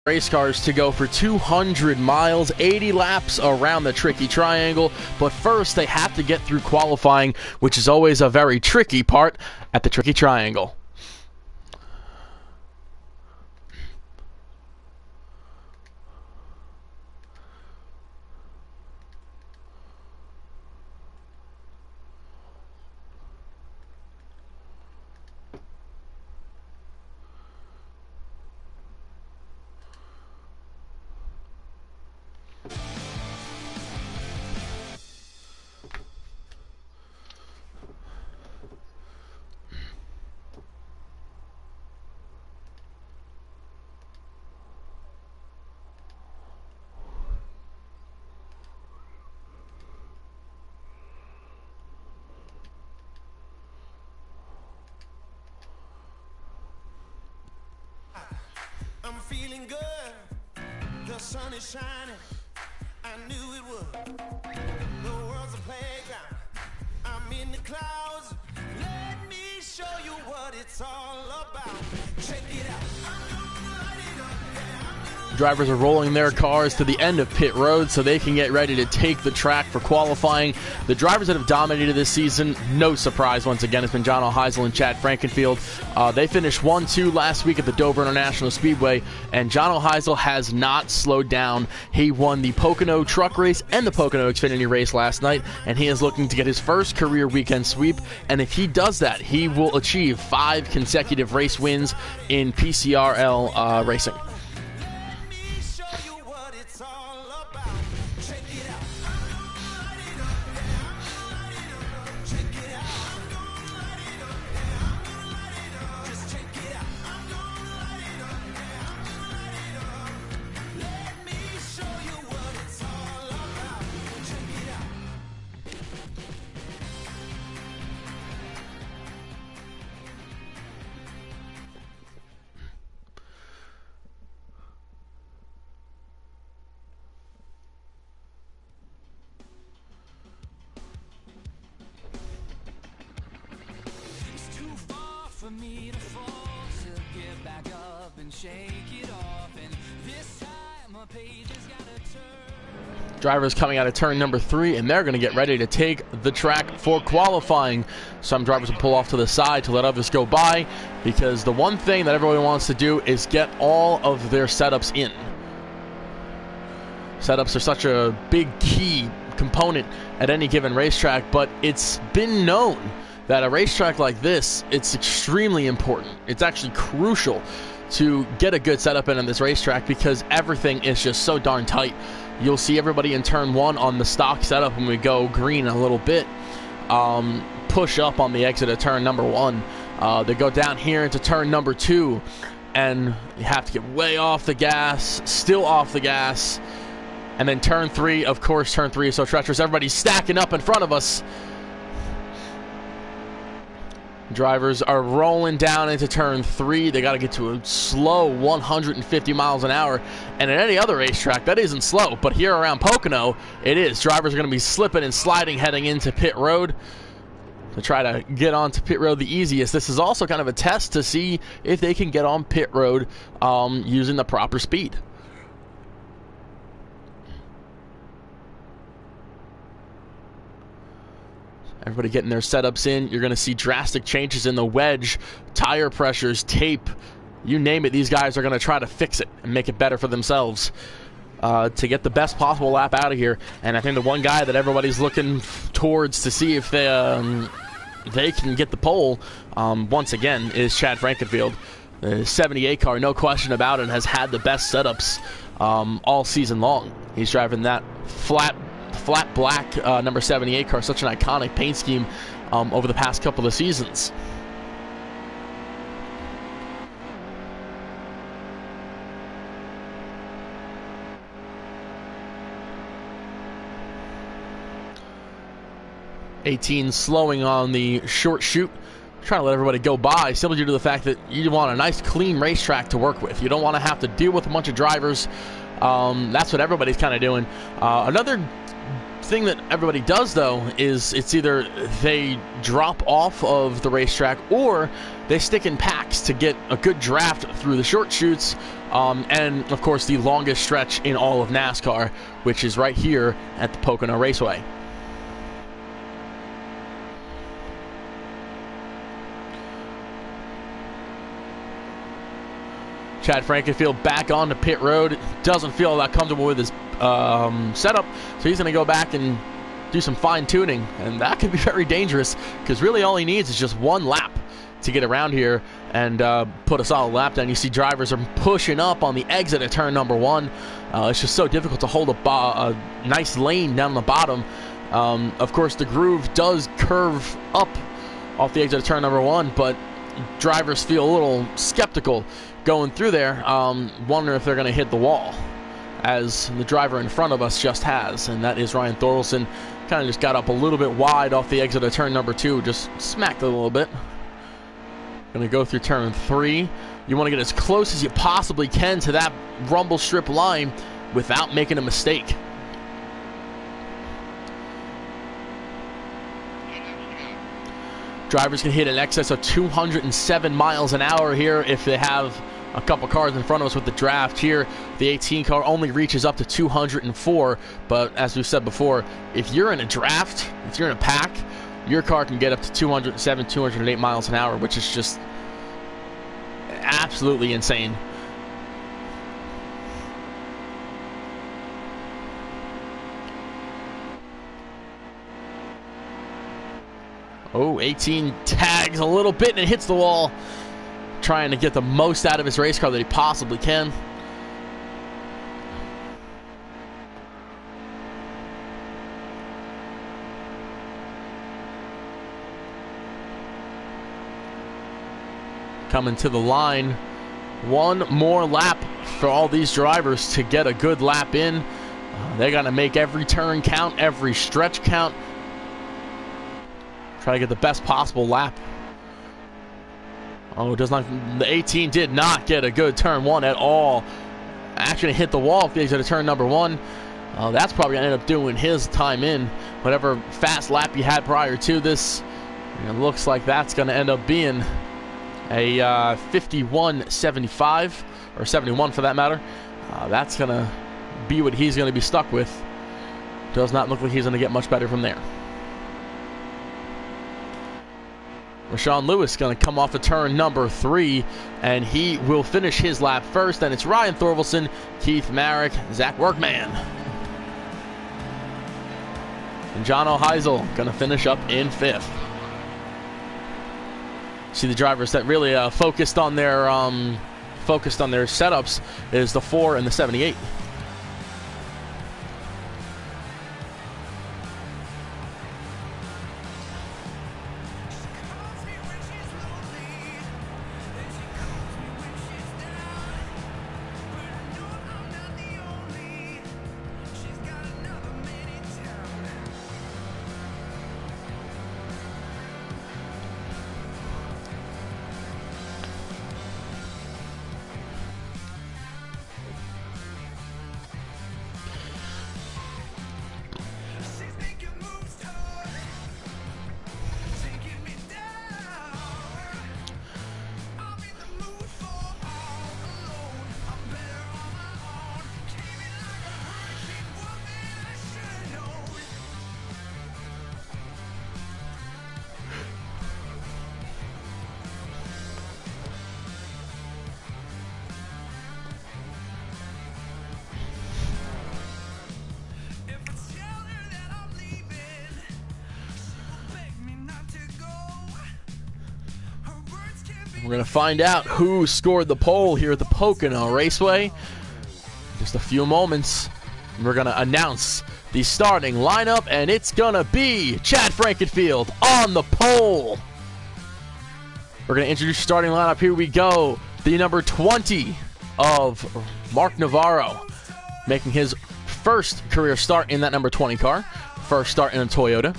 race cars to go for 200 miles, 80 laps around the tricky triangle. But first, they have to get through qualifying, which is always a very tricky part at the tricky triangle. I'm feeling good, the sun is shining, I knew it would, the world's a playground, I'm in the clouds, let me show you what it's all about, check it out, I'm gonna light it up, yeah, Drivers are rolling their cars to the end of pit road so they can get ready to take the track for qualifying. The drivers that have dominated this season, no surprise once again, has been John Heisel and Chad Frankenfield. They finished 1-2 last week at the Dover International Speedway, and John Heisel has not slowed down. He won the Pocono truck race and the Pocono Xfinity race last night, and he is looking to get his first career weekend sweep. And if he does that, he will achieve 5 consecutive race wins in PCRL racing. for me to fall, to get back up and shake it off, and this time my page has gotta turn. Drivers coming out of turn number 3, and they're going to get ready to take the track for qualifying. Some drivers will pull off to the side to let others go by, because the one thing that everyone wants to do is get all of their setups in. Setups are such a big key component at any given racetrack, but it's been known that a racetrack like this, it's extremely important. It's actually crucial to get a good setup in on this racetrack because everything is just so darn tight. You'll see everybody in turn 1 on the stock setup when we go green a little bit. Push up on the exit of turn number 1. They go down here into turn number 2, and you have to get way off the gas, still off the gas. And then turn 3, of course, turn 3 is so treacherous. Everybody's stacking up in front of us. Drivers are rolling down into turn 3. They got to get to a slow 150 miles an hour. And at any other racetrack, that isn't slow. But here around Pocono, it is. Drivers are going to be slipping and sliding heading into pit road to try to get onto pit road the easiest. This is also kind of a test to see if they can get on pit road using the proper speed. Everybody getting their setups in. You're going to see drastic changes in the wedge, tire pressures, tape, you name it. These guys are going to try to fix it and make it better for themselves to get the best possible lap out of here. And I think the one guy that everybody's looking towards to see if they can get the pole, once again, is Chad Frankenfield. The 78 car, no question about it, has had the best setups all season long. He's driving that flat black number 78 car, such an iconic paint scheme over the past couple of seasons. '18 slowing on the short chute, trying to let everybody go by, simply due to the fact that you want a nice clean racetrack to work with. You don't want to have to deal with a bunch of drivers. That's what everybody's kind of doing. Another thing that everybody does, though, is it's either they drop off of the racetrack or they stick in packs to get a good draft through the short chutes, and, of course, the longest stretch in all of NASCAR, which is right here at the Pocono Raceway. Chad Frankenfield back on the pit road. Doesn't feel that comfortable with his setup, so he's going to go back and do some fine-tuning, and that could be very dangerous because really all he needs is just one lap to get around here and put a solid lap down. You see drivers are pushing up on the exit at turn number 1. It's just so difficult to hold a nice lane down the bottom. Of course, the groove does curve up off the exit of turn number 1, but drivers feel a little skeptical going through there, wondering if they're going to hit the wall, as the driver in front of us just has, and that is Ryan Thorwaldson. Kind of just got up a little bit wide off the exit of turn number 2, just smacked it a little bit. Going to go through turn 3. You want to get as close as you possibly can to that rumble strip line without making a mistake. Drivers can hit in excess of 207 miles an hour here if they have a couple cars in front of us with the draft. Here, the 18 car only reaches up to 204, but as we've said before, if you're in a draft, if you're in a pack, your car can get up to 207, 208 miles an hour, which is just absolutely insane. Oh, 18 tags a little bit and hits the wall, trying to get the most out of his race car that he possibly can. Coming to the line. One more lap for all these drivers to get a good lap in. They got to make every turn count, every stretch count. Try to get the best possible lap. Oh, does not. The 18 did not get a good turn 1 at all. Actually hit the wall if he exit turn number 1. That's probably going to end up doing his time in. Whatever fast lap he had prior to this, it looks like that's going to end up being a 51.75, or 71 for that matter. That's going to be what he's going to be stuck with. Does not look like he's going to get much better from there. Rashawn Lewis going to come off of turn number 3, and he will finish his lap first. And it's Ryan Thorwaldson, Keith Marek, Zach Workman, and John O'Heisel going to finish up in 5th. See the drivers that really focused on their setups is the 4 and the 78. We're going to find out who scored the pole here at the Pocono Raceway. Just a few moments, we're going to announce the starting lineup, and it's going to be Chad Frankenfield on the pole. We're going to introduce the starting lineup. Here we go. The number 20 of Mark Navarro, making his first career start in that number 20 car. First start in a Toyota.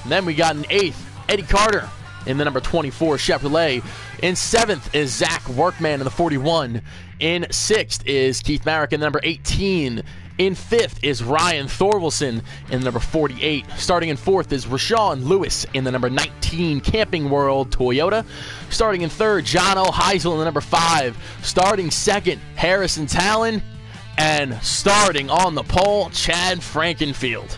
And then we got an 8th, Eddie Carter, in the number 24 Chevrolet. In 7th is Zach Workman in the 41. In 6th is Keith Marek in the number 18 In 5th is Ryan Thorvaldsen in the number 48. Starting in 4th is Rashawn Lewis in the number 19 Camping World Toyota. Starting in 3rd, Jono Heisel in the number 5. Starting 2nd, Harrison Talon. And starting on the pole, Chad Frankenfield.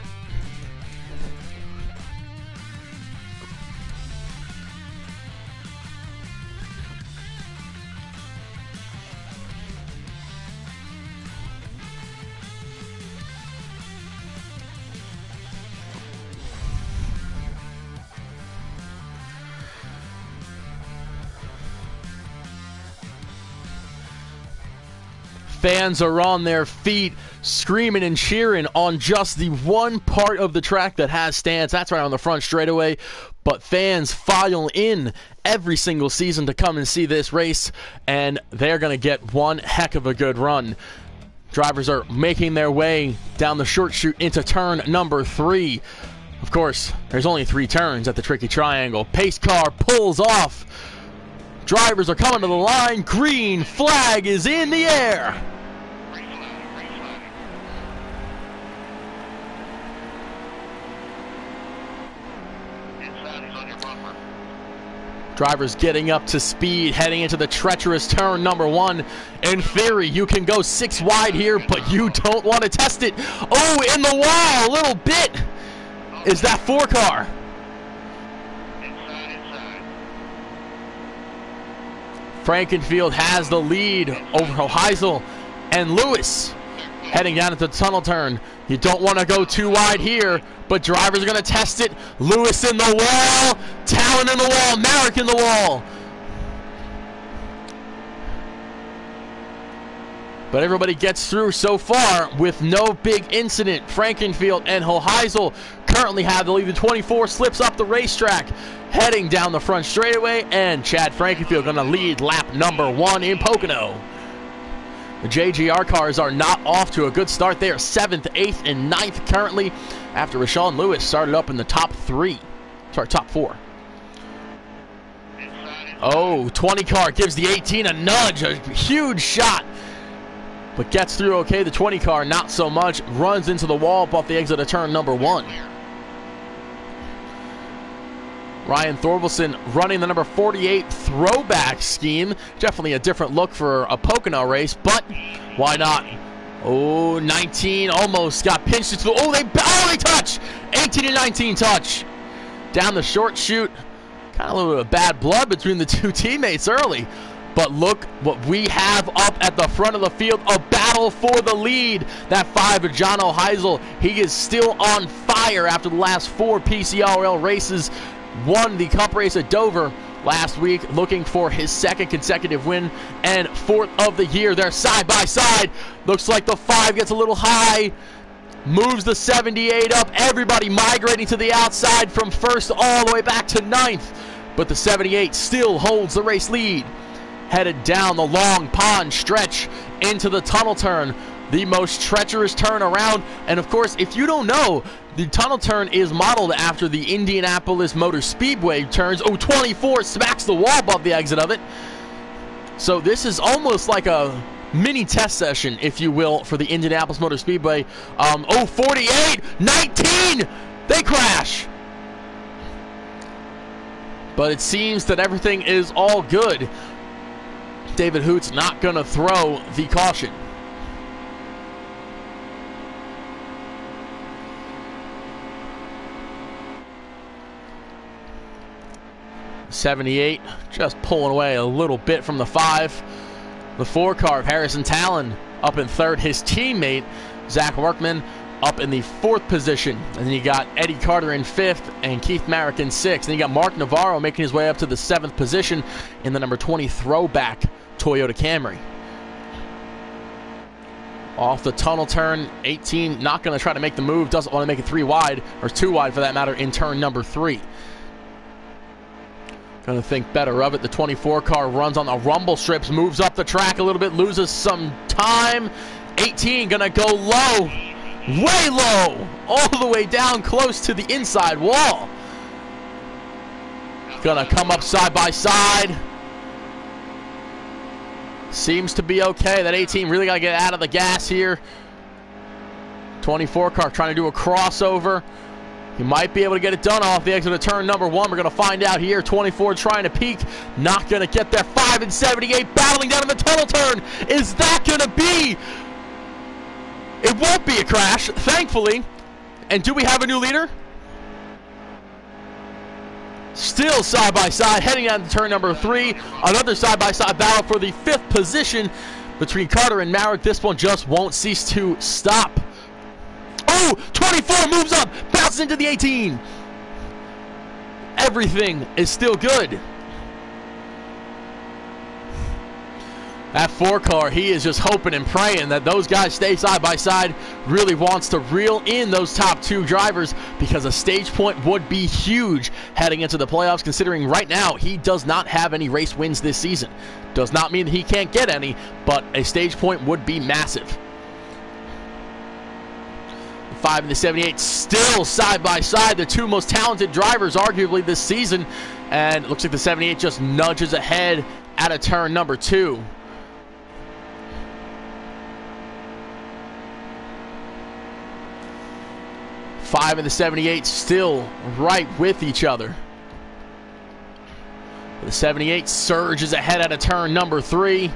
Fans are on their feet, screaming and cheering on just the one part of the track that has stands. That's right on the front straightaway. But fans file in every single season to come and see this race, and they're going to get one heck of a good run. Drivers are making their way down the short chute into turn number 3. Of course, there's only 3 turns at the tricky triangle. Pace car pulls off. Drivers are coming to the line. Green flag is in the air. Drivers getting up to speed, heading into the treacherous turn number 1. In theory, you can go 6 wide here, but you don't want to test it. Oh, in the wall, a little bit. Is that 4 car? Frankenfield has the lead over Heisel and Lewis heading down into the tunnel turn. You don't want to go too wide here, but drivers are going to test it. Lewis in the wall, Talon in the wall, Merrick in the wall. But everybody gets through so far with no big incident. Frankenfield and Heisel currently have the lead. The 24 slips up the racetrack, heading down the front straightaway, and Chad Frankenfield going to lead lap number 1 in Pocono. The JGR cars are not off to a good start. They are 7th, 8th, and 9th currently after Rashawn Lewis started up in the top 4. Oh, 20 car gives the 18 a nudge, a huge shot, but gets through okay. The 20 car not so much, runs into the wall off the exit of turn number 1. Ryan Thorvaldsen running the number 48 throwback scheme. Definitely a different look for a Pocono race, but why not? Oh, 19 almost got pinched into the... Oh, they touch! 18 and 19 touch. Down the short chute. Kind of a little bit of bad blood between the 2 teammates early. But look what we have up at the front of the field. A battle for the lead. That 5 of Jono Heisel. He is still on fire after the last 4 PCRL races. Won the Cup race at Dover last week, looking for his 2nd consecutive win and 4th of the year. They're side by side. Looks like the 5 gets a little high, moves the 78 up. Everybody migrating to the outside from 1st all the way back to 9th. But the 78 still holds the race lead. Headed down the long pond stretch into the tunnel turn, the most treacherous turn around. And of course, if you don't know, the tunnel turn is modeled after the Indianapolis Motor Speedway turns. Oh, 24 smacks the wall above the exit of it. So this is almost like a mini test session, if you will, for the Indianapolis Motor Speedway. 48, 19, they crash. But it seems that everything is all good. David Hoot's not going to throw the caution. 78 just pulling away a little bit from the 5. The 4 car of Harrison Talon up in 3rd. His teammate Zach Workman up in the 4th position. And then you got Eddie Carter in 5th and Keith Merrick in 6th. And you got Mark Navarro making his way up to the 7th position in the number 20 throwback Toyota Camry. Off the tunnel turn, 18 not going to try to make the move, doesn't want to make it 3 wide, or 2 wide for that matter, in turn number 3. Going to think better of it. The 24 car runs on the rumble strips, moves up the track a little bit, loses some time. 18 going to go low, way low, all the way down close to the inside wall. Going to come up side by side. Seems to be okay. That 18 really got to get out of the gas here. 24 car trying to do a crossover. He might be able to get it done off the exit of turn number 1. We're going to find out here. 24 trying to peak. Not going to get there. 5 and 78 battling down in the tunnel turn. Is that going to be? It won't be a crash, thankfully. And do we have a new leader? Still side by side, heading down to turn number 3. Another side by side battle for the 5th position between Carter and Marek. This one just won't cease to stop. Oh, 24 moves up, bounces into the 18. Everything is still good. That 4 car, he is just hoping and praying that those guys stay side by side. Really wants to reel in those top 2 drivers because a stage point would be huge heading into the playoffs, considering right now he does not have any race wins this season. Does not mean that he can't get any, but a stage point would be massive. 5 and the 78 still side by side, the 2 most talented drivers arguably this season, and it looks like the 78 just nudges ahead out of turn number 2. Five and the 78 still right with each other. The 78 surges ahead out of turn number 3,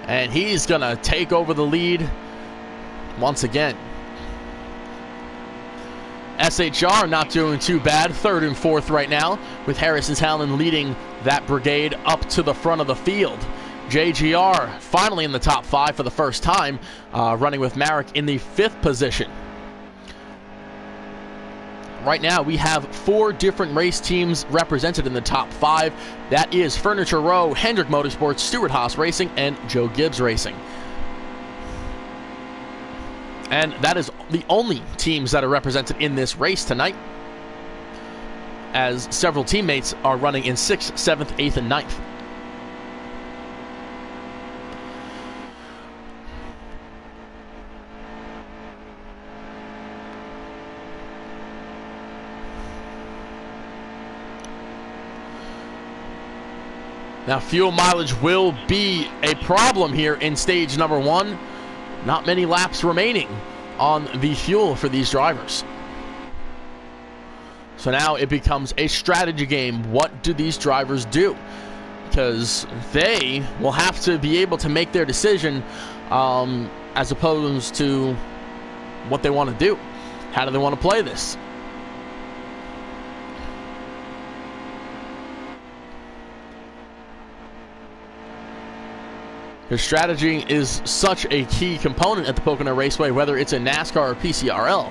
and he's gonna take over the lead once again. SHR not doing too bad, 3rd and 4th right now, with Harrison's Howland leading that brigade up to the front of the field. JGR finally in the top 5 for the first time, running with Marek in the 5th position. Right now we have 4 different race teams represented in the top 5. That is Furniture Row, Hendrick Motorsports, Stewart Haas Racing, and Joe Gibbs Racing. And that is the only teams that are represented in this race tonight, as several teammates are running in 6th, 7th, 8th, and 9th. Now, fuel mileage will be a problem here in stage number 1. Not many laps remaining on the fuel for these drivers. So now it becomes a strategy game. What do these drivers do? Because they will have to be able to make their decision as opposed to what they want to do. How do they want to play this? Their strategy is such a key component at the Pocono Raceway, whether it's in NASCAR or PCRL.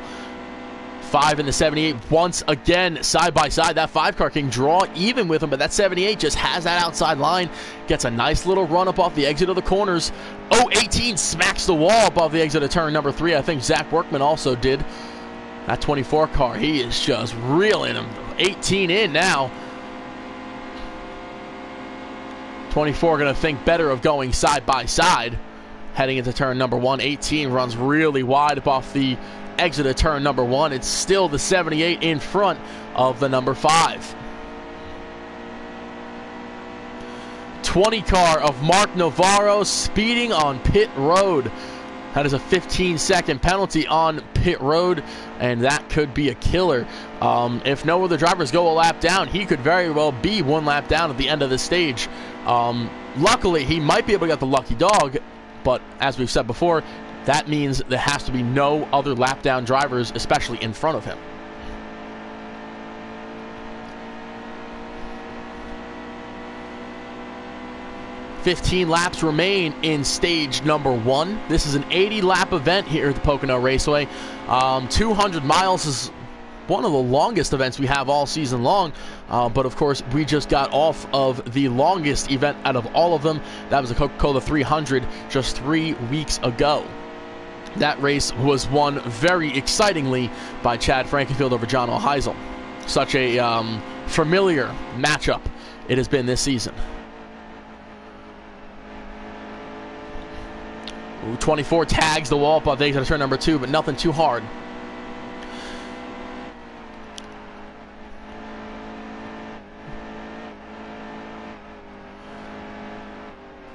5 and the 78 once again side by side. That 5 car can draw even with him, but that 78 just has that outside line. Gets a nice little run up off the exit of the corners. 18 smacks the wall above the exit of turn number 3. I think Zach Workman also did. That 24 car, he is just reeling him. 18 in now. 24 going to think better of going side by side heading into turn number 1. 18 runs really wide up off the exit of turn number 1. It's still the 78 in front of the number 5. 20 car of Mark Navarro speeding on pit road. That is a 15-second penalty on pit road, and that could be a killer. If no other drivers go a lap down, he could very well be 1 lap down at the end of the stage. Luckily, he might be able to get the lucky dog, but as we've said before, that means there has to be no other lap down drivers, especially in front of him. $15 laps remain in stage number 1. This is an 80-lap event here at the Pocono Raceway. 200 miles is one of the longest events we have all season long, but of course we just got off of the longest event out of all of them. That was the Coca-Cola 300 just 3 weeks ago. That race was won very excitingly by Chad Frankenfield over John O'Heisel. Such a familiar matchup it has been this season. 24 tags the wall above the exit of turn number 2, but nothing too hard.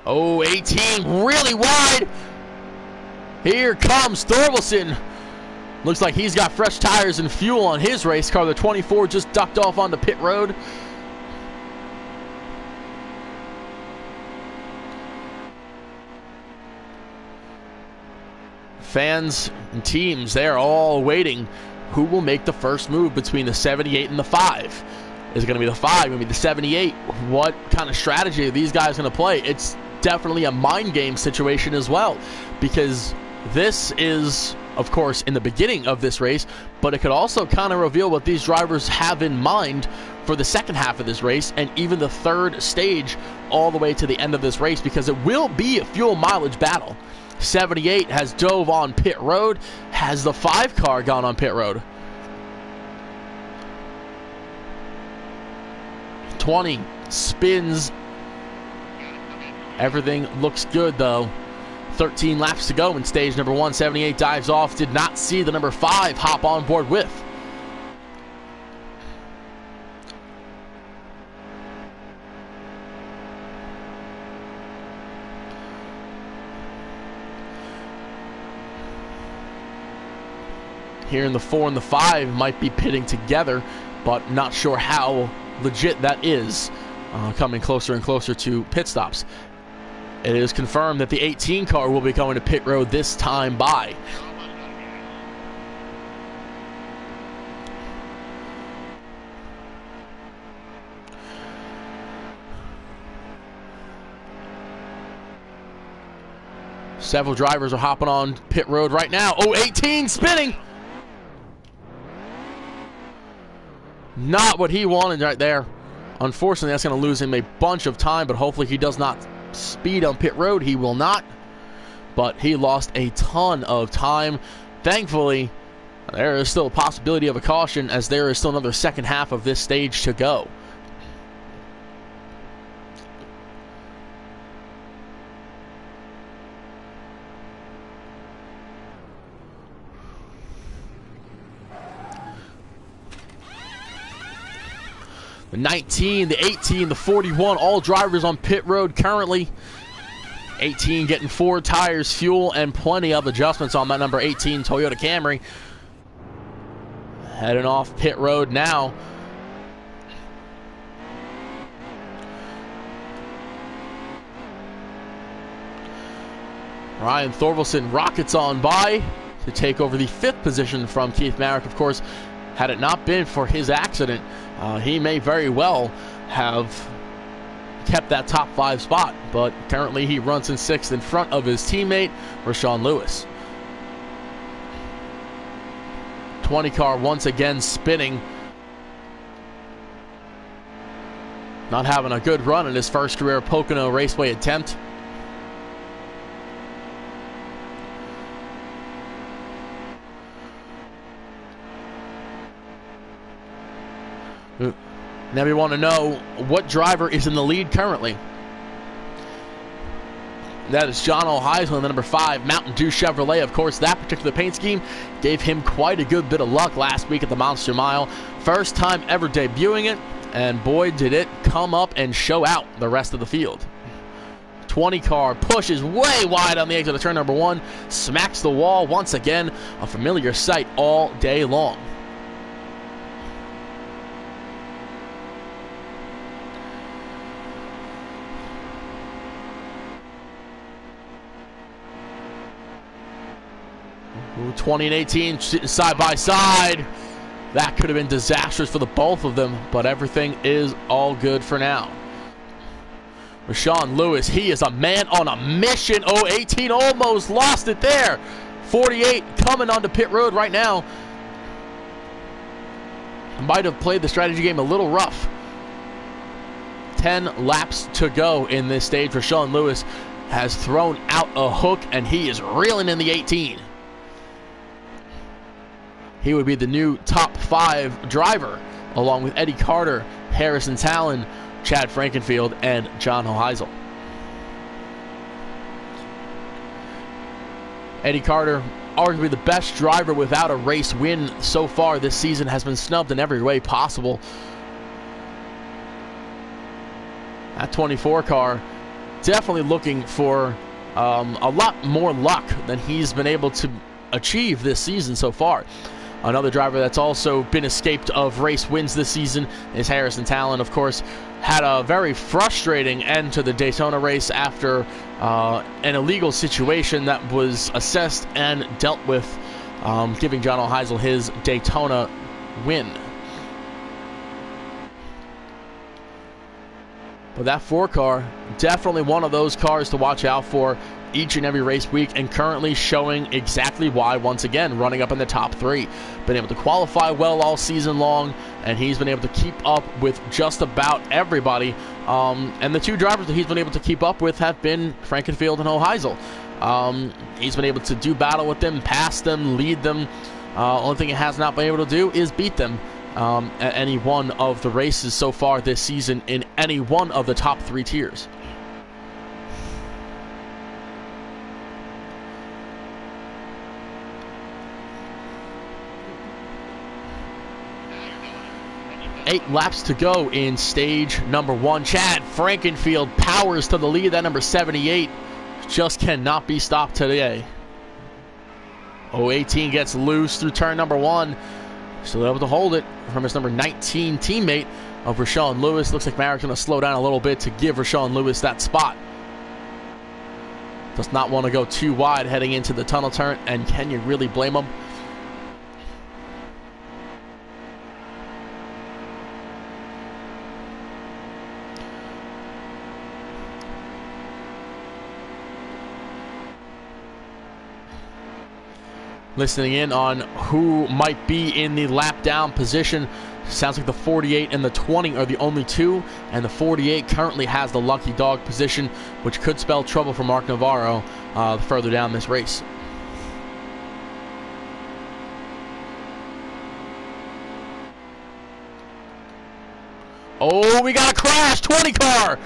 Oh, 18 really wide. Here comes Thorvaldsen Looks like he's got fresh tires and fuel on his race car. The 24 just ducked off onto pit road. Fans and teams, they're all waiting. Who will make the first move between the 78 and the 5? Is it going to be the 5? Going to be the 78? What kind of strategy are these guys going to play? It's definitely a mind game situation as well, because this is, of course, in the beginning of this race, but it could also kind of reveal what these drivers have in mind for the second half of this race and even the third stage all the way to the end of this race, because it will be a fuel mileage battle. 78 has dove on pit road. Has the 5 car gone on pit road? 20 spins. Everything looks good though. 13 laps to go in stage number 1. 78 dives off. Did not see the number 5 hop on board with. Here in the 4 and the 5 might be pitting together, but not sure how legit that is, coming closer and closer to pit stops. It is confirmed that the 18 car will be going to pit road this time by. Several drivers are hopping on pit road right now. Oh, 18 spinning! Not what he wanted right there. Unfortunately, that's going to lose him a bunch of time, but hopefully he does not speed on pit road. He will not, but he lost a ton of time. Thankfully, there is still a possibility of a caution, as there is still another second half of this stage to go. The 19, the 18, the 41, all drivers on pit road currently. 18 getting 4 tires, fuel, and plenty of adjustments on that number 18 Toyota Camry. Heading off pit road now. Ryan Thorvaldsen rockets on by to take over the 5th position from Keith Marek. Of course, had it not been for his accident, he may very well have kept that top 5 spot, but currently he runs in 6th in front of his teammate, Rashawn Lewis. 20 car once again spinning. Not having a good run in his first career Pocono Raceway attempt. Now we want to know what driver is in the lead currently. That is John O'Heisel in the number 5 Mountain Dew Chevrolet. Of course, that particular paint scheme gave him quite a good bit of luck last week at the Monster Mile. First time ever debuting it, and boy did it come up and show out the rest of the field. 20 car pushes way wide on the exit of turn number 1, smacks the wall once again, a familiar sight all day long. Ooh, 20 and 18 sitting side by side. That could have been disastrous for the both of them, but everything is all good for now. Rashawn Lewis, he is a man on a mission. Oh, 18 almost lost it there. 48 coming onto pit road right now. Might have played the strategy game a little rough. 10 laps to go in this stage. Rashawn Lewis has thrown out a hook, and he is reeling in the 18. He would be the new top 5 driver, along with Eddie Carter, Harrison Talon, Chad Frankenfield, and John O'Heisel. Eddie Carter, arguably the best driver without a race win so far this season, has been snubbed in every way possible. That 24 car definitely looking for a lot more luck than he's been able to achieve this season so far. Another driver that's also been escaped of race wins this season is Harrison Talon. Of course, had a very frustrating end to the Daytona race after an illegal situation that was assessed and dealt with, giving John O'Heisel his Daytona win. But that 4 car, definitely one of those cars to watch out for each and every race week, and currently showing exactly why, once again, running up in the top 3. Been able to qualify well all season long, and he's been able to keep up with just about everybody. And the 2 drivers that he's been able to keep up with have been Frankenfield and O'Heisel. He's been able to do battle with them, pass them, lead them. Only thing he has not been able to do is beat them at any one of the races so far this season in any one of the top 3 tiers. Eight laps to go in stage number 1. Chad Frankenfield powers to the lead. That number 78 just cannot be stopped today. 018 gets loose through turn number 1. Still able to hold it from his number 19 teammate of Rashawn Lewis. Looks like Merrick's going to slow down a little bit to give Rashawn Lewis that spot. Does not want to go too wide heading into the tunnel turn, and can you really blame him? Listening in on who might be in the lap down position. Sounds like the 48 and the 20 are the only 2, and the 48 currently has the lucky dog position, which could spell trouble for Mark Navarro further down this race. Oh, we got a crash. 20 car.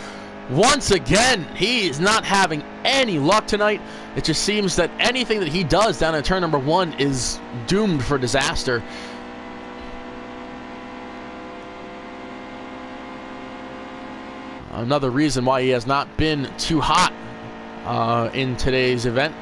Once again, he is not having any luck tonight. It just seems that anything that he does down at turn number 1 is doomed for disaster. Another reason why he has not been too hot in today's event.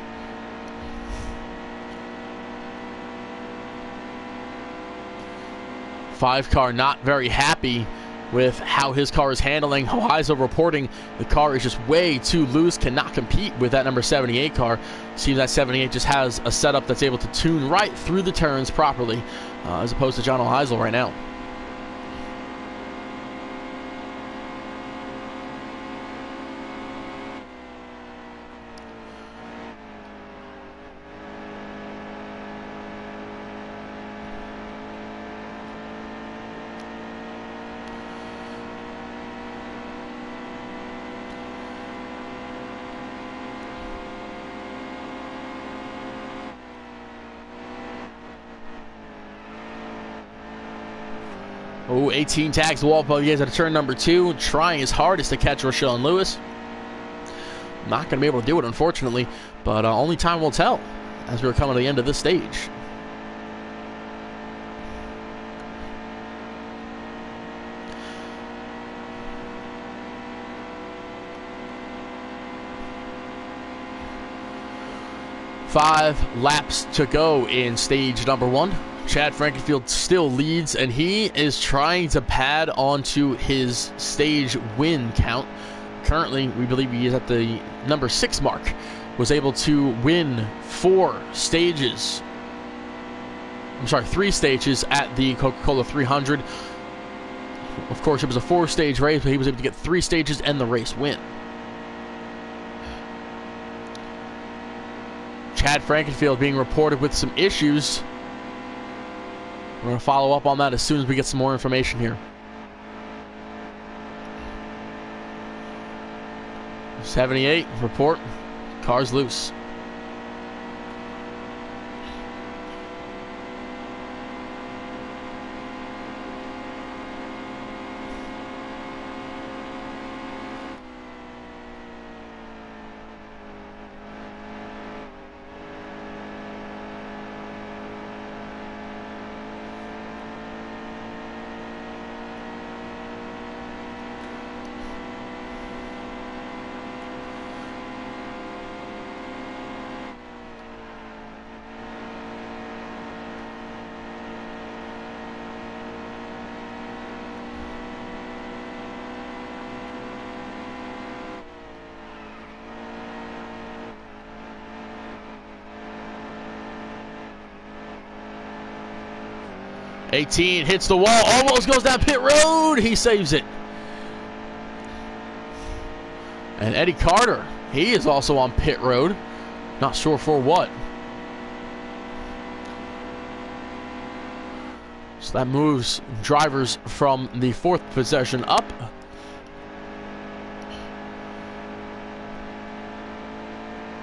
Five car not very happy with how his car is handling. O'Heisel reporting the car is just way too loose, cannot compete with that number 78 car. Seems that 78 just has a setup that's able to tune right through the turns properly, as opposed to John O'Heisel right now. Oh, 18 tags the wall. He is at turn number 2, trying his hardest to catch Rashawn Lewis. Not going to be able to do it, unfortunately, but only time will tell as we're coming to the end of this stage. Five laps to go in stage number 1. Chad Frankenfield still leads, and he is trying to pad onto his stage win count. Currently, we believe he is at the number 6 mark. Was able to win 3 stages at the Coca-Cola 300. Of course, it was a 4-stage race, but he was able to get 3 stages and the race win. Chad Frankenfield being reported with some issues. We're going to follow up on that as soon as we get some more information here. 78, report, car's loose. 18 hits the wall, almost goes down pit road. He saves it. And Eddie Carter, he is also on pit road. Not sure for what. So that moves drivers from the 4th position up.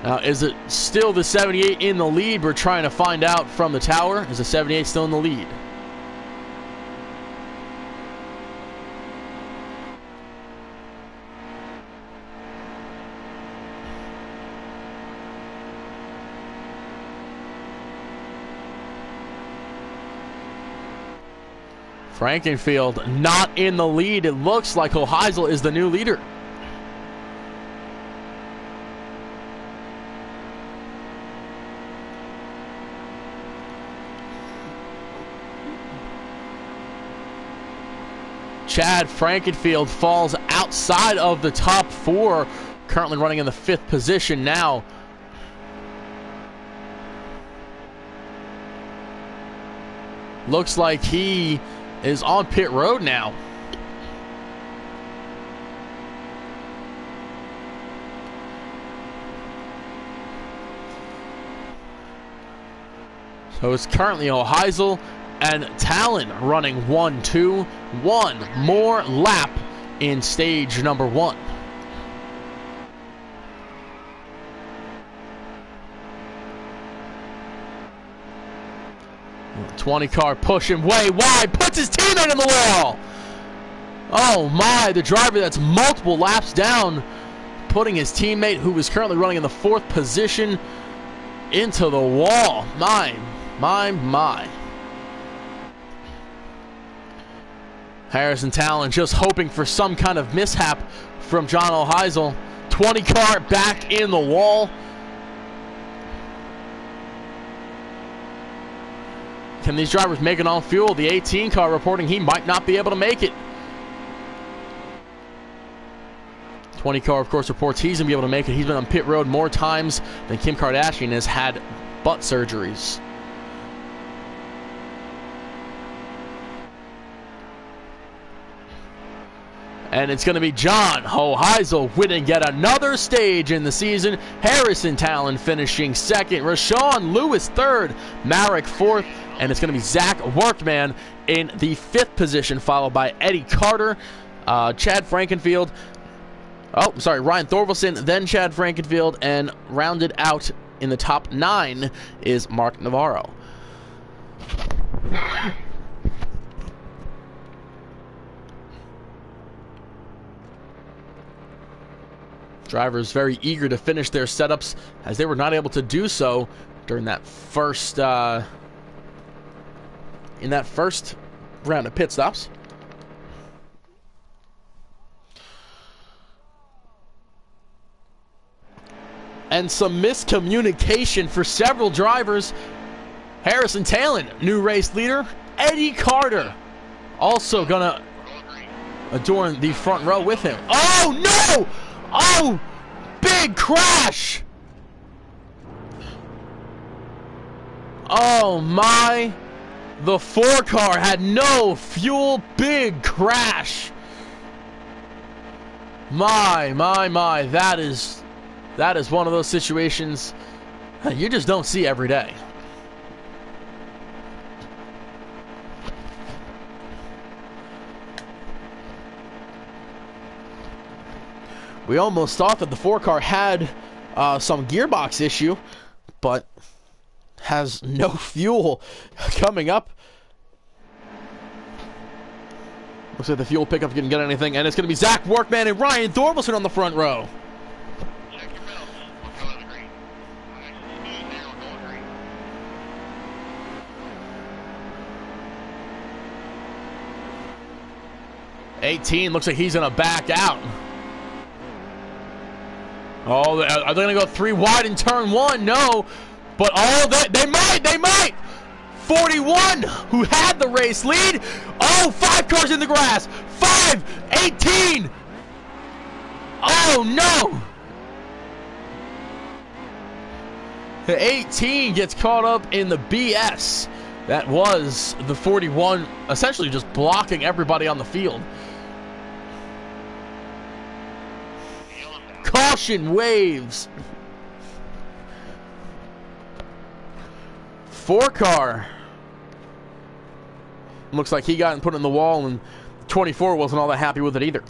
Now, is it still the 78 in the lead? We're trying to find out from the tower. Is the 78 still in the lead? Frankenfield not in the lead. It looks like Hoheisel is the new leader. Chad Frankenfield falls outside of the top 4, currently running in the 5th position now. Looks like he is on pit road now. So it's currently Hoheisel and Talon running 1-2. One more lap in stage number 1. 20 car pushing way wide, puts his teammate in the wall. Oh my, the driver that's multiple laps down, putting his teammate, who is currently running in the 4th position, into the wall. My. Harrison Talon just hoping for some kind of mishap from John Hoheisel. 20 car back in the wall. Can these drivers make it on fuel? The 18 car reporting he might not be able to make it. 20 car, of course, reports he's going to be able to make it. He's been on pit road more times than Kim Kardashian has had butt surgeries. And it's going to be John Hoheisel winning yet another stage in the season. Harrison Talon finishing 2nd. Rashawn Lewis 3rd. Marek 4th. And it's going to be Zach Workman in the 5th position, followed by Eddie Carter, Chad Frankenfield. Oh, sorry, Ryan Thorvaldsen, then Chad Frankenfield, and rounded out in the top 9 is Mark Navarro. Drivers very eager to finish their setups, as they were not able to do so during that first in that first round of pit stops. And some miscommunication for several drivers. Harrison Talon, new race leader. Eddie Carter also gonna adorn the front row with him. Oh no! Oh, big crash! Oh my, the 4 car had no fuel, big crash. My, that is one of those situations you just don't see every day. We almost thought that the 4 car had some gearbox issue, but has no fuel coming up. Looks like the fuel pickup didn't get anything, and it's going to be Zach Workman and Ryan Thorvaldsen on the front row. 18 looks like he's going to back out. Oh, are they going to go 3 wide in turn 1? No. But they might. 41, who had the race lead. Oh, 5 cars in the grass. 5, 18. Oh, no. The 18 gets caught up in the BS. That was the 41, essentially just blocking everybody on the field. Caution waves. 4-car. Looks like he got put in the wall, and 24 wasn't all that happy with it either.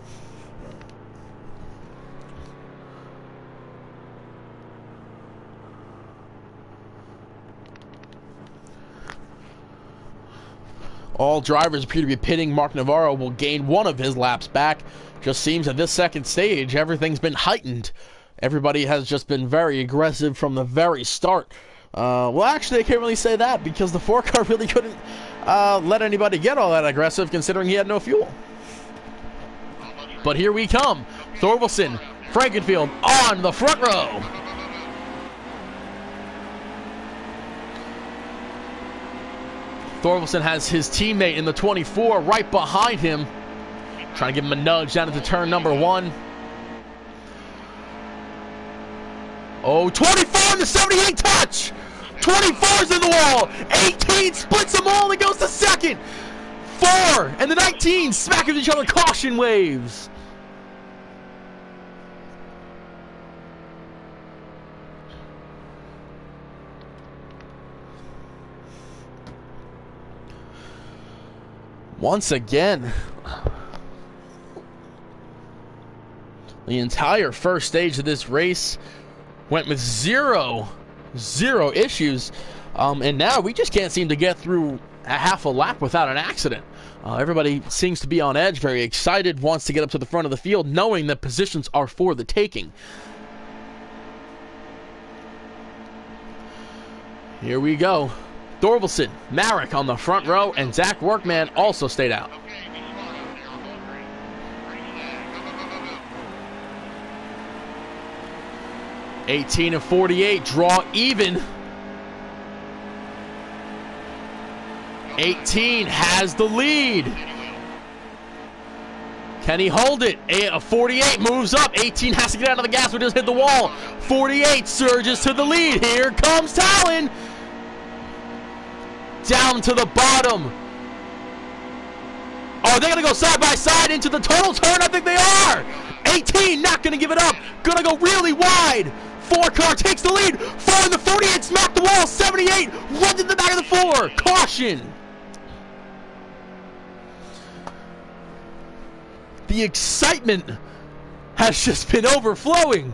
All drivers appear to be pitting. Mark Navarro will gain one of his laps back. Just seems at this second stage, everything's been heightened. Everybody has just been very aggressive from the very start. Well, actually, I can't really say that because the 4-car really couldn't let anybody get all that aggressive considering he had no fuel. But here we come. Thorvaldsen, Frankenfield on the front row. Thorvaldsen has his teammate in the 24 right behind him, trying to give him a nudge down into turn number 1. Oh, 24 in the 78 touch! 24's in the wall! 18 splits them all and goes to second! 4 and the 19 smack into each other, caution waves! Once again, the entire first stage of this race went with zero issues, and now we just can't seem to get through a half a lap without an accident. Everybody seems to be on edge, very excited, wants to get up to the front of the field, knowing that positions are for the taking. Here we go. Thorvaldsen, Marek on the front row, and Zach Workman also stayed out. Okay, 18 and 48 draw even. 18 has the lead. Can he hold it? 48 moves up. 18 has to get out of the gas, but just hit the wall. 48 surges to the lead. Here comes Talon. Down to the bottom. Are they going to go side by side into the total turn? I think they are. 18 not going to give it up. Going to go really wide. 4-car takes the lead. 4 in the 48 smack the wall. 78 runs in the back of the 4. Caution. The excitement has just been overflowing.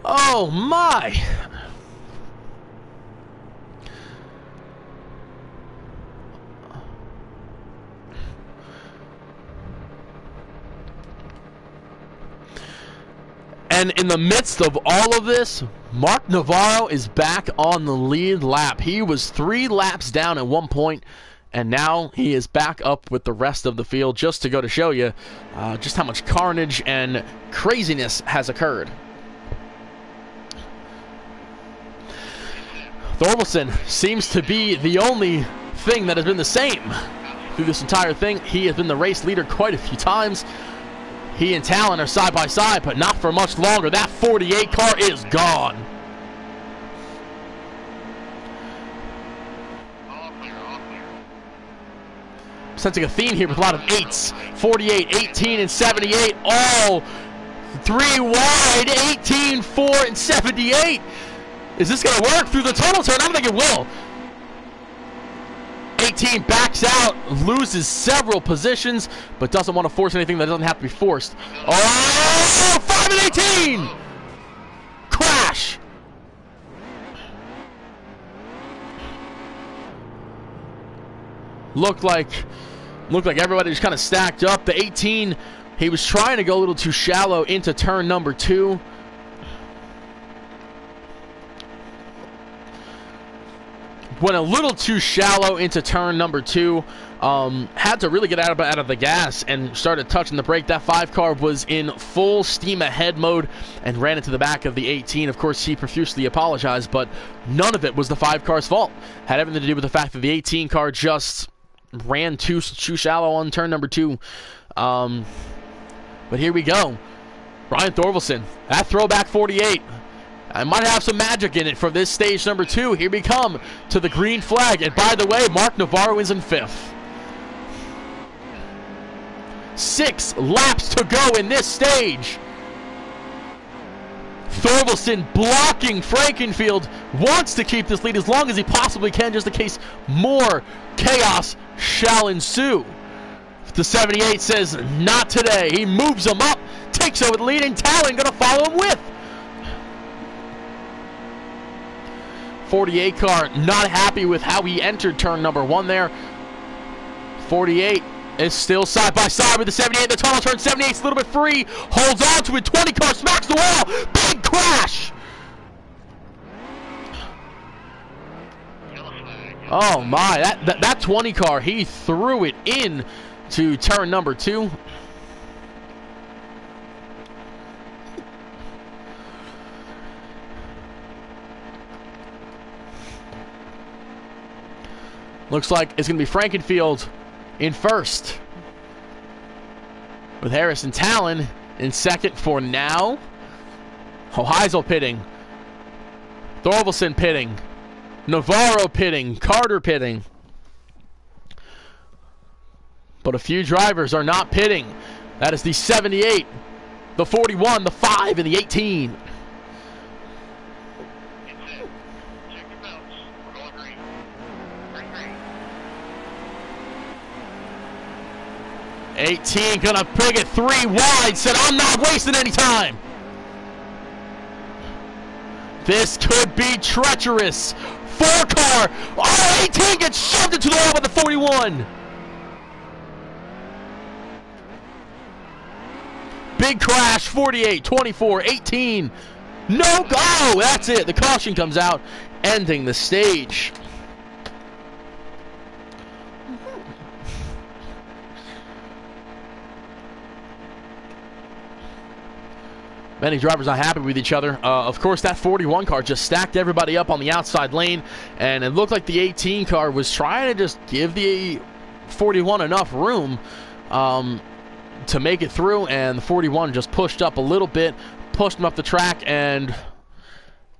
Oh my. And in the midst of all of this, Mark Navarro is back on the lead lap. He was 3 laps down at one point, and now he is back up with the rest of the field, just to go to show you just how much carnage and craziness has occurred. Thorvaldsen seems to be the only thing that has been the same through this entire thing. He has been the race leader quite a few times. He and Talon are side by side, but not for much longer. That 48 car is gone. Sensing a theme here with a lot of 8s. 48, 18, and 78. All 3 wide. 18, 4, and 78. Is this going to work through the total turn? I don't think it will. 18 backs out, loses several positions, but doesn't want to force anything that doesn't have to be forced. Oh, 5 and 18! Crash! Looked like everybody was kind of stacked up. The 18, he was trying to go a little too shallow into turn number 2. Went a little too shallow into turn number 2. Had to really get out of the gas and started touching the brake. That 5-car was in full steam ahead mode and ran into the back of the 18. Of course, he profusely apologized, but none of it was the 5-car's fault. Had everything to do with the fact that the 18 car just ran too shallow on turn number 2. But here we go. Ryan Thorvaldsen, that throwback 48. I might have some magic in it for this stage number 2. Here we come to the green flag. And by the way, Mark Navarro is in 5th. 6 laps to go in this stage. Thorvaldsen blocking Frankenfield, wants to keep this lead as long as he possibly can, just in case more chaos shall ensue. The 78 says, not today. He moves him up, takes over the lead, and Talon going to follow him with. 48 car not happy with how he entered turn number 1 there. 48 is still side by side with the 78. The tunnel turn. 78's a little bit free. Holds on to it. 20 car smacks the wall. Big crash. Oh my, that 20 car, he threw it in to turn number 2. Looks like it's going to be Frankenfield in first, with Harrison Talon in 2nd for now. Hoheisel pitting. Thorvaldsen pitting. Navarro pitting. Carter pitting. But a few drivers are not pitting. That is the 78, the 41, the 5, and the 18. 18 gonna pick it 3 wide. Said, I'm not wasting any time. This could be treacherous. 4 car. Oh, 18 gets shoved into the wall by the 41. Big crash. 48, 24, 18. No go. Oh, that's it. The caution comes out, ending the stage. Many drivers not happy with each other. Of course, that 41 car just stacked everybody up on the outside lane, and it looked like the 18 car was trying to just give the 41 enough room to make it through, and the 41 just pushed up a little bit, pushed him up the track, and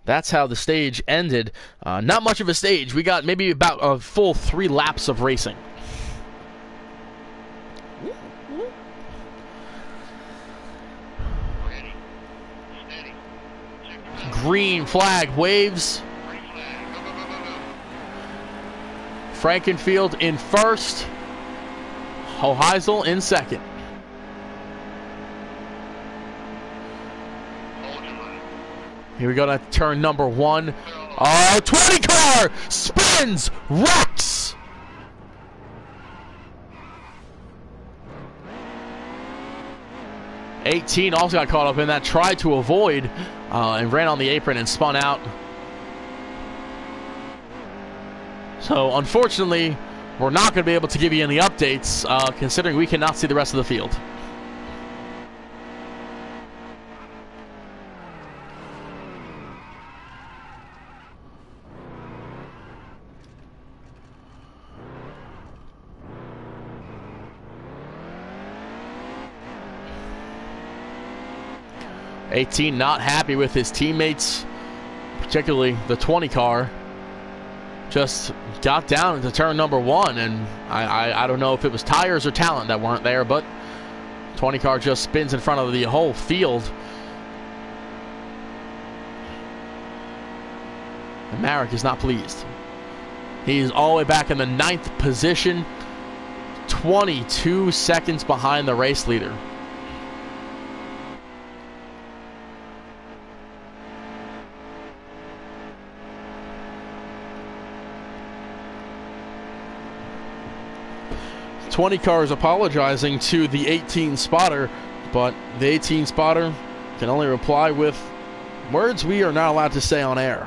that's how the stage ended. Not much of a stage. We got maybe about a full 3 laps of racing. Green flag waves. Frankenfield in first. Hoheisel in second. Here we go to turn number 1. Oh, 20 car spins, wrecks. '18 also got caught up in that, tried to avoid and ran on the apron and spun out. So unfortunately, we're not going to be able to give you any updates, considering we cannot see the rest of the field. '18 not happy with his teammates, particularly the 20 car. Just got down into turn number 1, and I don't know if it was tires or talent that weren't there, but 20 car just spins in front of the whole field. And Marek is not pleased. He's all the way back in the 9th position, 22 seconds behind the race leader. '20 car is apologizing to the 18 spotter, but the 18 spotter can only reply with words we are not allowed to say on air.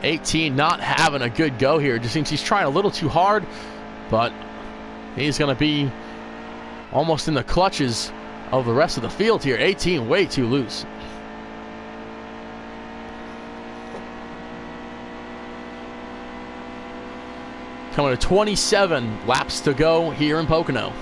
'18 not having a good go here. Just seems he's trying a little too hard, but he's going to be almost in the clutches of the rest of the field here. 18 way too loose. Coming to 27 laps to go here in Pocono.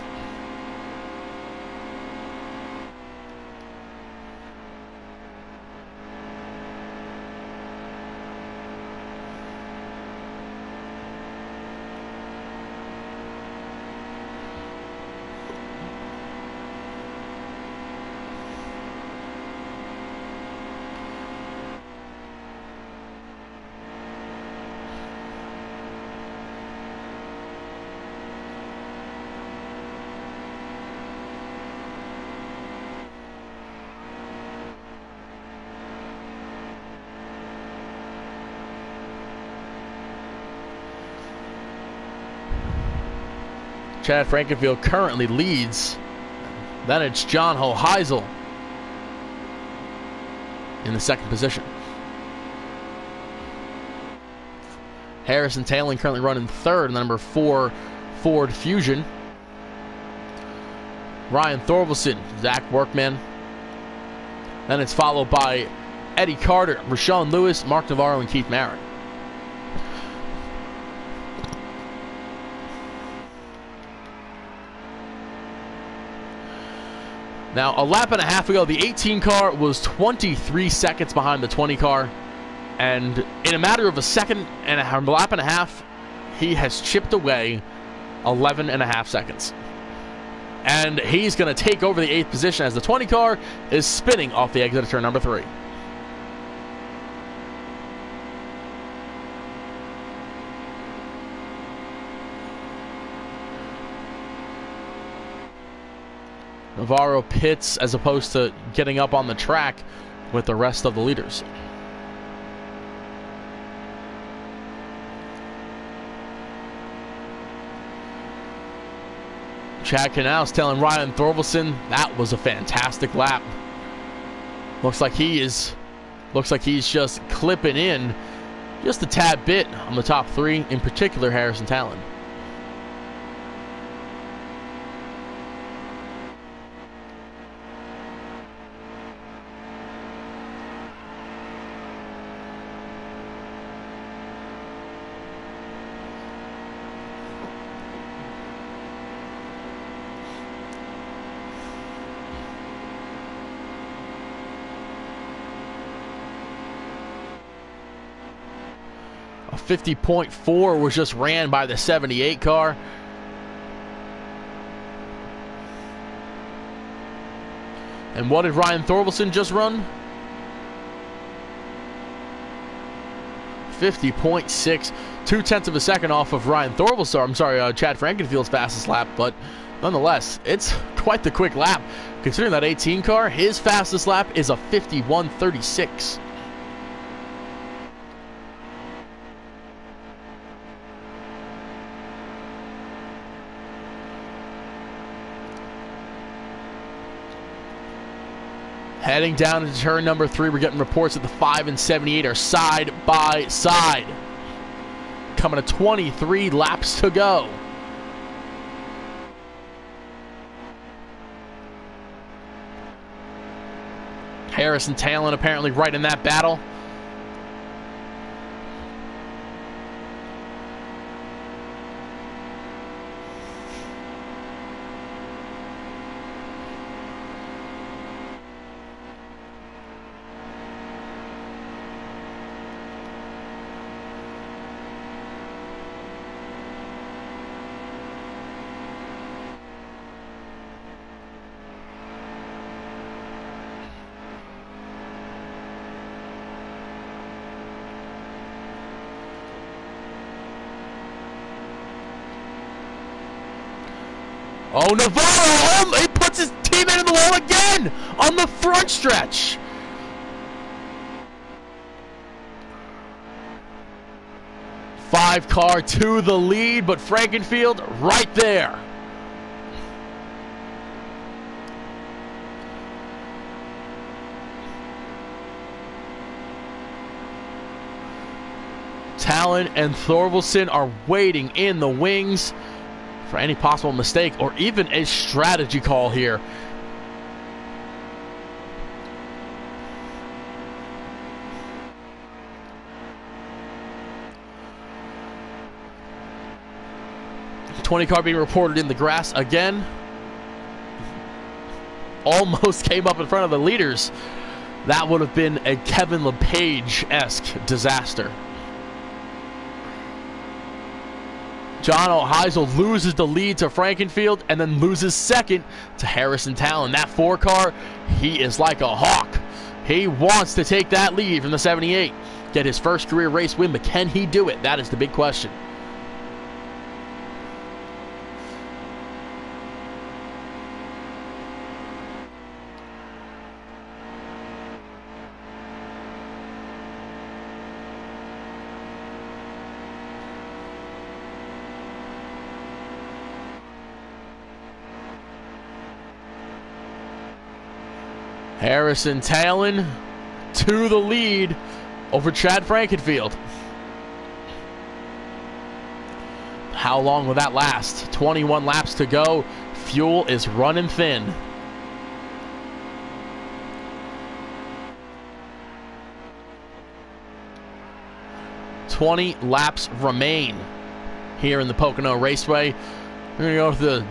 Chad Frankenfield currently leads. Then it's John Hoheisel in the second position. Harrison Talon currently running third in the number 4 Ford Fusion. Ryan Thorvaldsen, Zach Workman. Then it's followed by Eddie Carter, Rashawn Lewis, Mark Navarro, and Keith Merritt. Now, a lap and a half ago, the 18 car was 23 seconds behind the 20 car. And in a matter of a second and a lap and a half, he has chipped away 11 and a half seconds. And he's going to take over the 8th position as the 20 car is spinning off the exit of turn number 3. Navarro pits as opposed to getting up on the track with the rest of the leaders. Chad Canals telling Ryan Thorvaldsen that was a fantastic lap. Looks like he's just clipping in just a tad bit on the top 3, in particular Harrison Talon. A 50.4 was just ran by the 78 car. And what did Ryan Thorvaldsen just run? 50.6, 0.2 of a second off of Ryan Thorvaldsen. I'm sorry, Chad Frankenfield's fastest lap, but nonetheless, it's quite the quick lap. Considering that 18 car, his fastest lap is a 51.36. Heading down into turn number 3, we're getting reports that the 5 and 78 are side by side. Coming to 23 laps to go. Harrison Talon apparently right in that battle. Oh, Navarro, he puts his teammate in the wall again on the front stretch. Five car to the lead, but Frankenfield right there. Talon and Thorvaldsen are waiting in the wings for any possible mistake or even a strategy call here. '20 car being reported in the grass again. Almost came up in front of the leaders. That would have been a Kevin LePage-esque disaster. John O'Heisel loses the lead to Frankenfield and then loses second to Harrison Talon. That 4 car, he is like a hawk. He wants to take that lead from the 78. Get his first career race win, but can he do it? That is the big question. Harrison Talon to the lead over Chad Frankenfield. How long will that last? 21 laps to go. Fuel is running thin. $20 laps remain here in the Pocono Raceway. We're going to go to the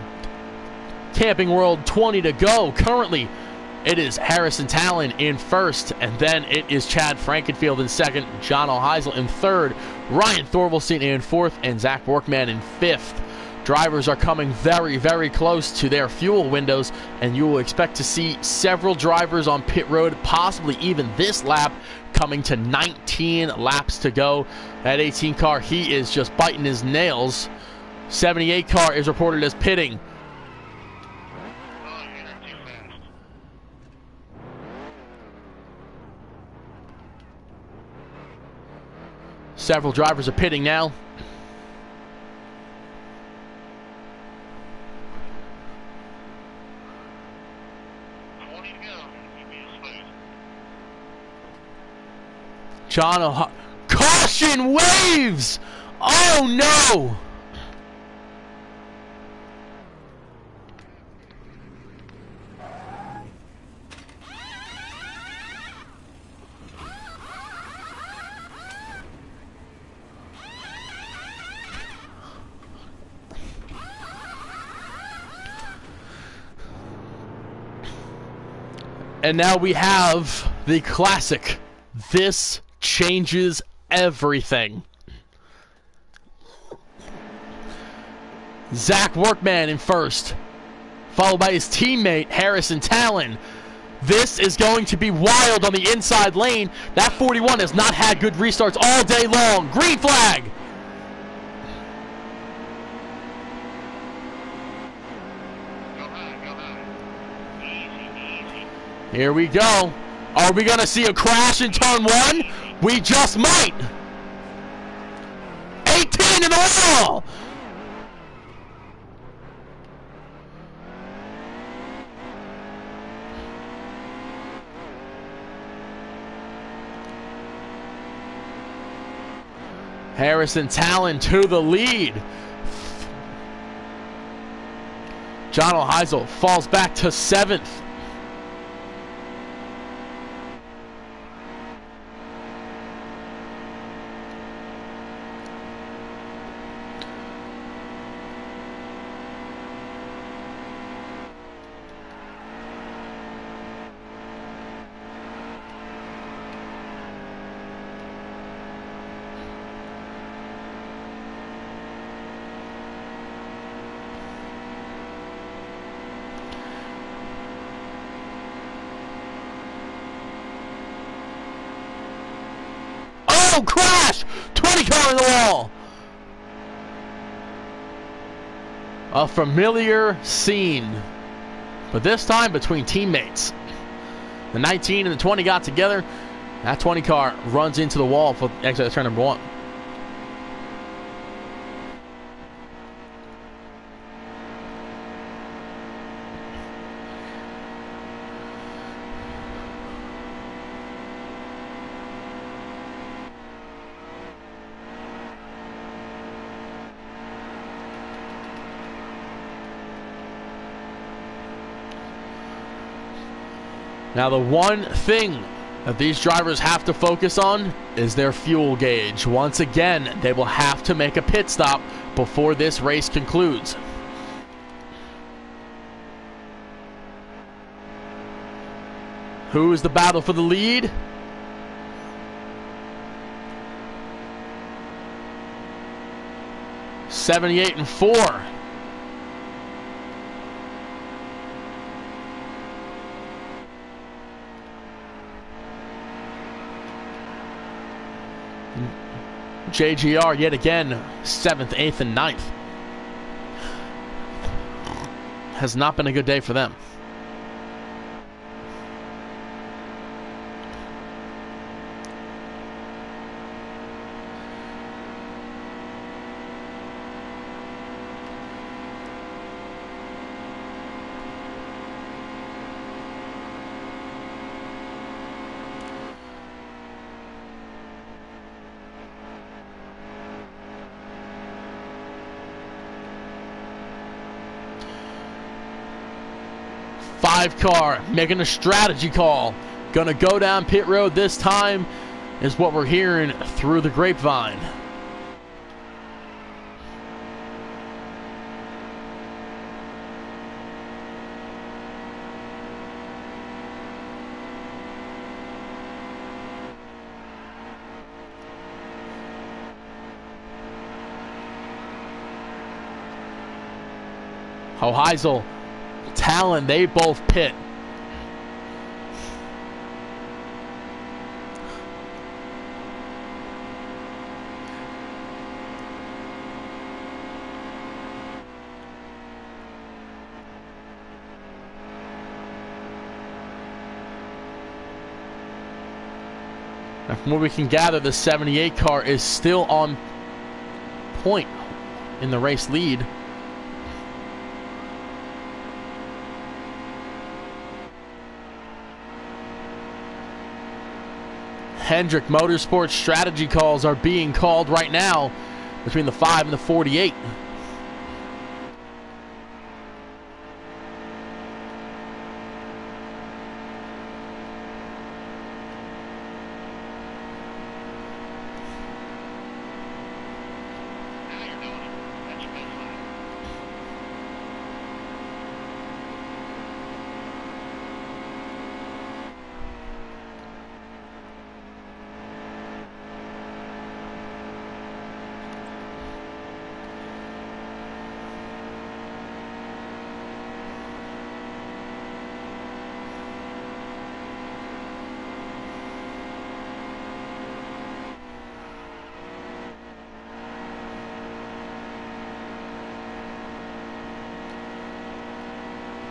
Camping World. 20 to go. Currently, it is Harrison Talon in first, and then it is Chad Frankenfield in second, John O'Heisel in third, Ryan Thorvaldsen in fourth, and Zach Workman in fifth. Drivers are coming very, very close to their fuel windows, and you will expect to see several drivers on pit road, possibly even this lap, coming to 19 laps to go. That 18 car, he is just biting his nails. 78 car is reported as pitting. Several drivers are pitting now. John caution waves! Oh no! And now we have the classic. This changes everything. Zach Workman in first, followed by his teammate Harrison Talon. This is going to be wild on the inside lane. That 41 has not had good restarts all day long. Green flag. Here we go. Are we going to see a crash in turn one? We just might. 18 in the wall. Harrison Talon to the lead. John O'Heisel falls back to 7th. Oh, crash! 20 car in the wall. A familiar scene, but this time between teammates. The 19 and the 20 got together. That 20 car runs into the wall for exit turn number 1. Now, the one thing that these drivers have to focus on is their fuel gauge. Once again, they will have to make a pit stop before this race concludes. Who is the battle for the lead? $78.4. JGR yet again, 7th, 8th, and 9th. Has not been a good day for them. Five car making a strategy call. Gonna go down pit road this time is what we're hearing through the grapevine. Hoheisel, Talon, they both pit. And from what we can gather, the 78 car is still on point in the race lead. Hendrick Motorsports strategy calls are being called right now between the 5 and the 48.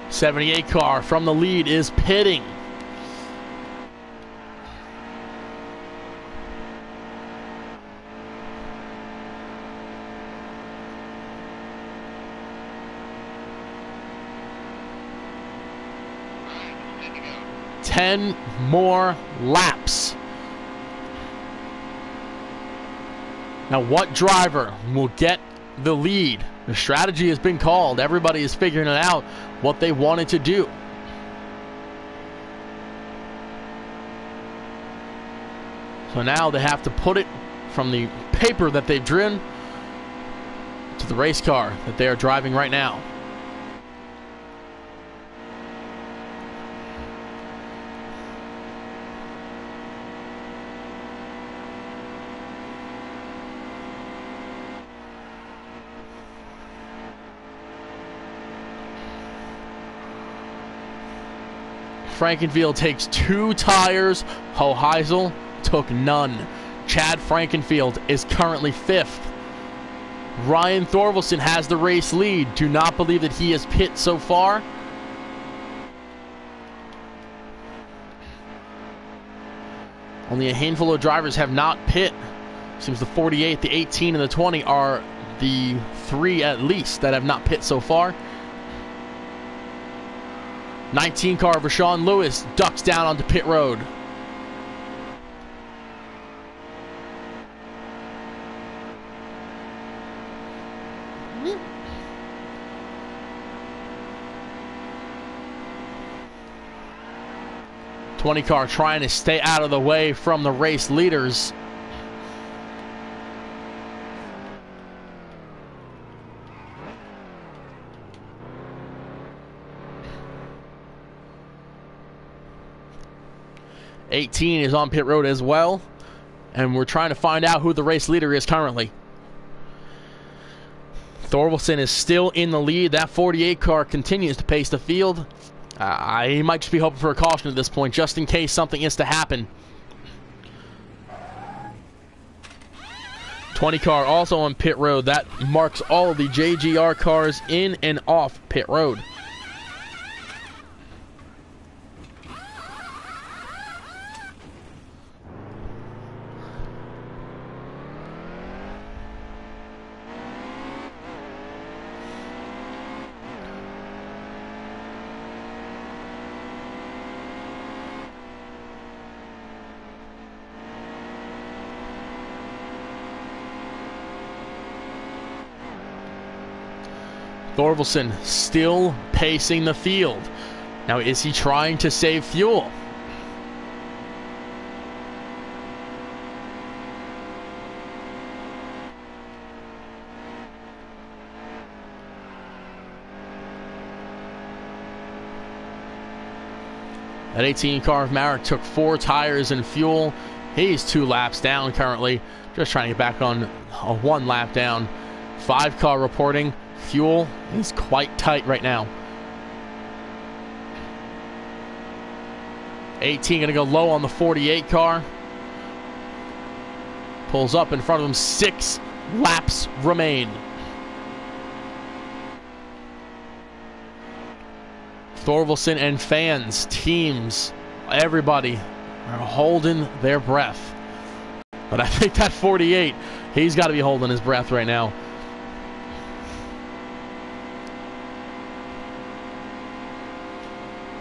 '78 car from the lead is pitting. Ten more laps. Now, what driver will get the lead? The strategy has been called. Everybody is figuring it out what they wanted to do. So now they have to put it from the paper that they've driven to the race car that they are driving right now. Frankenfield takes 2 tires. Hoheisel took none. Chad Frankenfield is currently 5th. Ryan Thorvaldsen has the race lead. Do not believe that he has pit so far. Only a handful of drivers have not pit. Seems the 48, the 18, and the 20 are the 3 at least that have not pit so far. 19 car Rashawn Lewis ducks down onto pit road. 20 car trying to stay out of the way from the race leaders. '18 is on pit road as well, and we're trying to find out who the race leader is currently. Thorvaldsen is still in the lead. That 48 car continues to pace the field. He might just be hoping for a caution at this point, just in case something is to happen. 20 car also on pit road. That marks all of the JGR cars in and off pit road. Thorvaldsen still pacing the field. Now, is he trying to save fuel? That 18 car of Marek took 4 tires and fuel. He's 2 laps down currently. Just trying to get back on a 1 lap down. 5 car reporting. Fuel is quite tight right now. 18 going to go low on the 48 car. Pulls up in front of him. 6 laps remain. Thorvaldsen and fans, teams, everybody are holding their breath. But I think that 48, he's got to be holding his breath right now.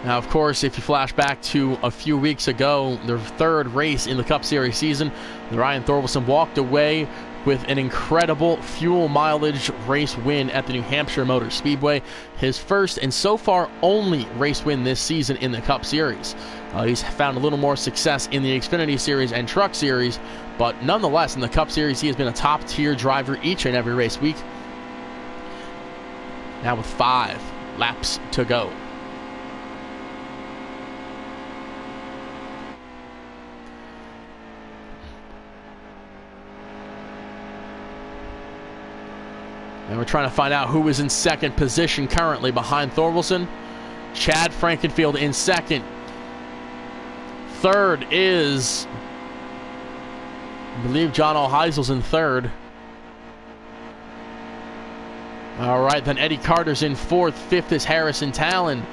Now, of course, if you flash back to a few weeks ago, their 3rd race in the Cup Series season, Ryan Thorvaldsen walked away with an incredible fuel mileage race win at the New Hampshire Motor Speedway. His first and so far only race win this season in the Cup Series. He's found a little more success in the Xfinity Series and Truck Series, but nonetheless, in the Cup Series, he has been a top-tier driver each and every race week. Now with 5 laps to go. And we're trying to find out who is in 2nd position currently behind Thorvaldsen. Chad Frankenfield in 2nd. 3rd is, I believe, John Alheisel's in 3rd. All right, then Eddie Carter's in 4th. 5th is Harrison Talon.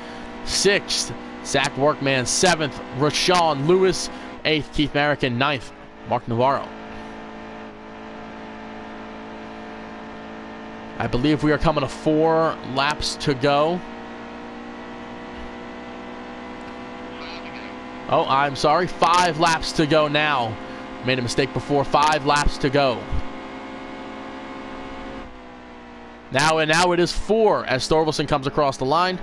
6th, Zach Workman. 7th, Rashawn Lewis. 8th, Keith Marek. And 9th, Mark Navarro. I believe we are coming to 4 laps to go. Oh, I'm sorry. 5 laps to go now. Made a mistake before. 5 laps to go. Now it is 4 as Thorvaldsen comes across the line.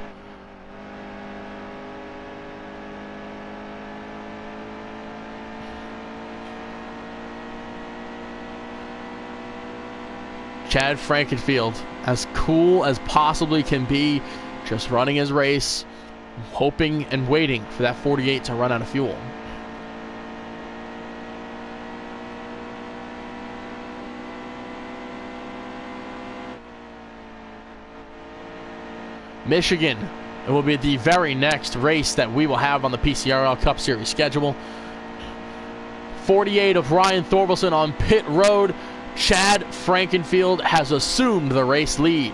Chad Frankenfield, as cool as possibly can be, just running his race, hoping and waiting for that 48 to run out of fuel. Michigan, it will be the very next race that we will have on the PCRL Cup Series schedule. 48 of Ryan Thorvaldsen on pit road. Chad Frankenfield has assumed the race lead.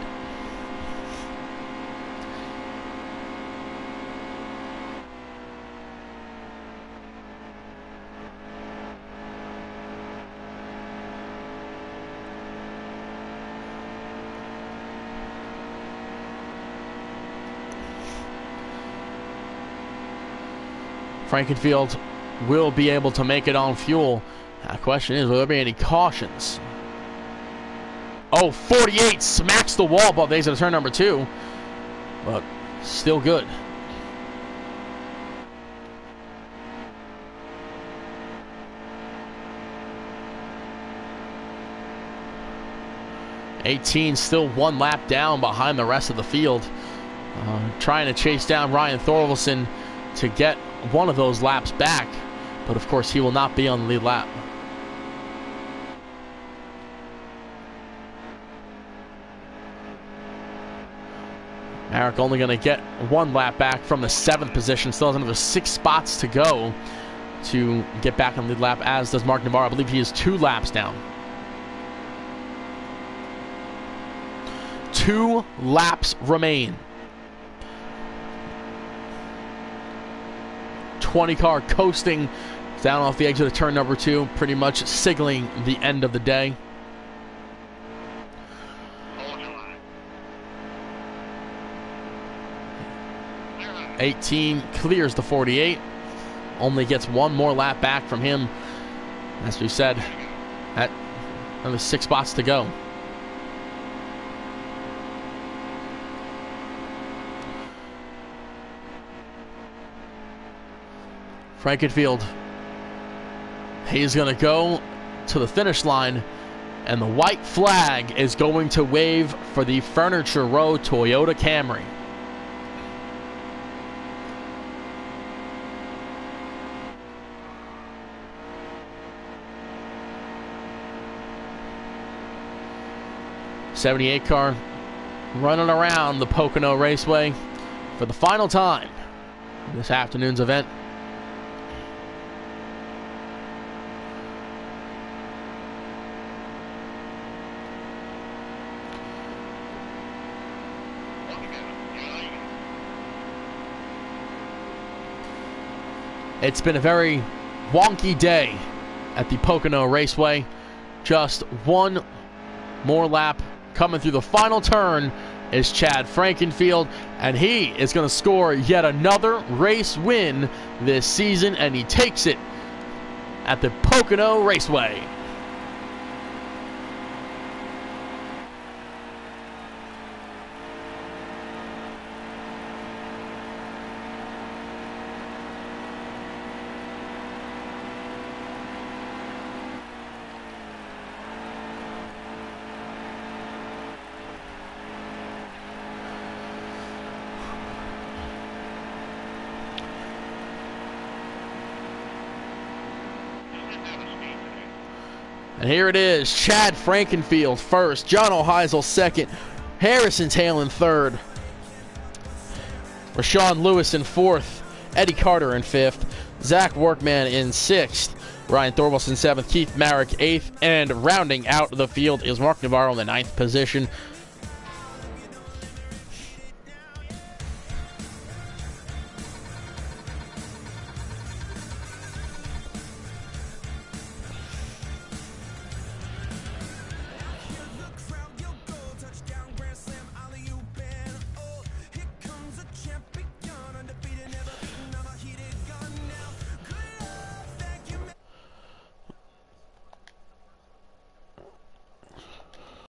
Frankenfield will be able to make it on fuel. The question is, will there be any cautions? Oh, 48 smacks the wall above the exit of turn number 2. But still good. 18 still 1 lap down behind the rest of the field. Trying to chase down Ryan Thorvaldsen to get one of those laps back. But of course, he will not be on the lead lap. Merrick only going to get 1 lap back from the 7th position. Still has another 6 spots to go to get back on the lead lap, as does Mark Navarro. I believe he is 2 laps down. 2 laps remain. 20 car coasting down off the exit of turn number 2, pretty much signaling the end of the day. '18 clears the 48. Only gets 1 more lap back from him. As we said, at another 6 spots to go. Frankenfield, he's going to go to the finish line, and the white flag is going to wave for the Furniture Row Toyota Camry. '78 car running around the Pocono Raceway for the final time in this afternoon's event. It's been a very wonky day at the Pocono Raceway. Just 1 more lap coming through the final turn is Chad Frankenfield, and he is going to score yet another race win this season, and he takes it at the Pocono Raceway. And here it is, Chad Frankenfield first, John O'Heisel second, Harrison Tail in third, Rashawn Lewis in fourth, Eddie Carter in fifth, Zach Workman in sixth, Ryan Thorvaldsen seventh, Keith Marek eighth, and rounding out the field is Mark Navarro in the 9th position.